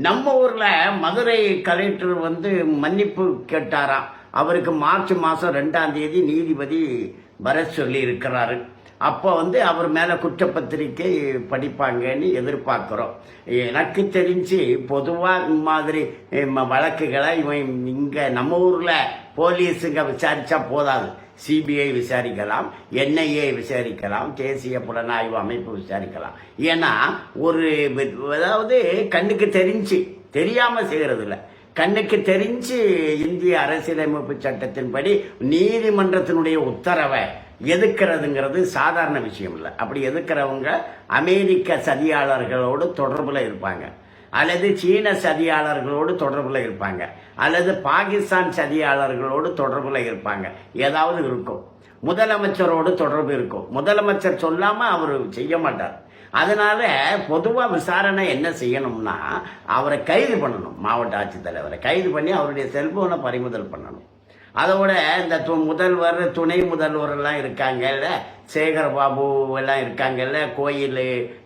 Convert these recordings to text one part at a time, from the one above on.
நம்ம ஊர்ல மதுரை கலெக்டர் மன்னிப்பு கேட்டாராம். அவருக்கு மார்ச் மாதம் 2ஆம் தேதி நீதிபதி வர சொல்லி இருக்கிறாரு. அப்போ அவர் மேல குற்றப்பத்திரிக்கை படிப்பாங்கன்னு எதிர்பார்க்கிறோம். எனக்கு தெரிஞ்சு பொதுவா மாதிரி வழக்குகளை இவன் இங்க நம்ம ஊர்ல போலீஸுங்க விசாரிச்சா போதாது. சிபிஐ விசாரிக்கலாம், என்ஐஏ விசாரிக்கலாம், தேசிய புலனாய்வு அமைப்பு விசாரிக்கலாம். ஏன்னா அதாவது கண்ணுக்கு தெரியாம செய்யறது இல்லை, கண்ணுக்கு தெரிஞ்சு இந்திய அரசியலமைப்பு சட்டத்தின்படி நீதிமன்றத்தினுடைய உத்தரவை எதிர்க்கிறதுங்கிறது சாதாரண விஷயம் இல்லை. அப்படி எதிர்க்கிறவங்க அமெரிக்க சதியாளர்களோடு தொடர்புல இருப்பாங்க, அல்லது சீன சதியாளர்களோடு தொடர்புல இருப்பாங்க, அல்லது பாகிஸ்தான் சதியாளர்களோடு தொடர்புல இருப்பாங்க. ஏதாவது இருக்கும். முதலமைச்சரோடு தொடர்பு இருக்கும். முதலமைச்சர் சொல்லாம அவர் செய்ய மாட்டார். அதனால பொதுவா விசாரணை என்ன செய்யணும்னா, அவரை கைது பண்ணணும். மாவட்ட ஆட்சித்தலைவரை கைது பண்ணி அவருடைய செல்போனை பறிமுதல் பண்ணணும். அதோட இந்த முதல்வர், துணை முதல்வர் எல்லாம் இருக்காங்கல்ல, சேகர் பாபு எல்லாம் இருக்காங்கல்ல, கோயில்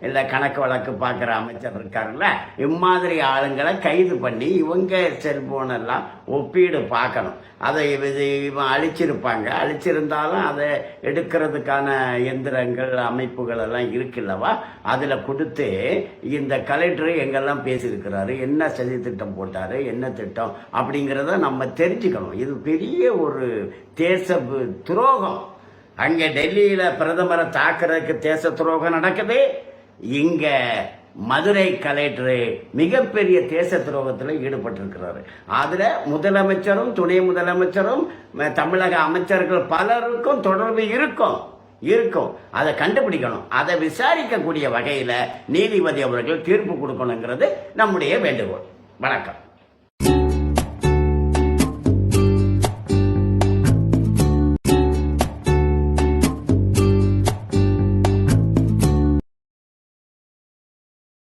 இல்லை கணக்கு வழக்கு பார்க்குற அமைச்சர் இருக்காருல்ல, இம்மாதிரி ஆளுங்களை கைது பண்ணி இவங்க செல்போனெல்லாம் ஒப்பீடு பார்க்கணும். அதை இவன் அழிச்சிருப்பாங்க. அழிச்சிருந்தாலும் அதை எடுக்கிறதுக்கான எந்திரங்கள், அமைப்புகள் எல்லாம் இருக்குல்லவா, அதில் கொடுத்து இந்த கலெக்டர் எங்கெல்லாம் பேசியிருக்கிறாரு, என்ன சதி திட்டம் போட்டாரு, என்ன திட்டம் அப்படிங்கிறத நம்ம தெரிஞ்சுக்கணும். இது பெரிய ஒரு தேச துரோகம். அங்க டெல்லியில பிரதமரை தாக்குறதுக்கு தேச துரோகம் நடக்குது. இங்க மதுரை கலெக்டர் மிகப்பெரிய தேச துரோகத்தில் ஈடுபட்டிருக்கிறாரு. அதுல முதலமைச்சரும் துணை முதலமைச்சரும் தமிழக அமைச்சர்கள் பலருக்கும் தொடர்பு இருக்கும். அதை கண்டுபிடிக்கணும். அதை விசாரிக்கக்கூடிய வகையில நீதிபதி அவர்கள் தீர்ப்பு கொடுக்கணுங்கிறது நம்முடைய வேண்டுகோள். வணக்கம்.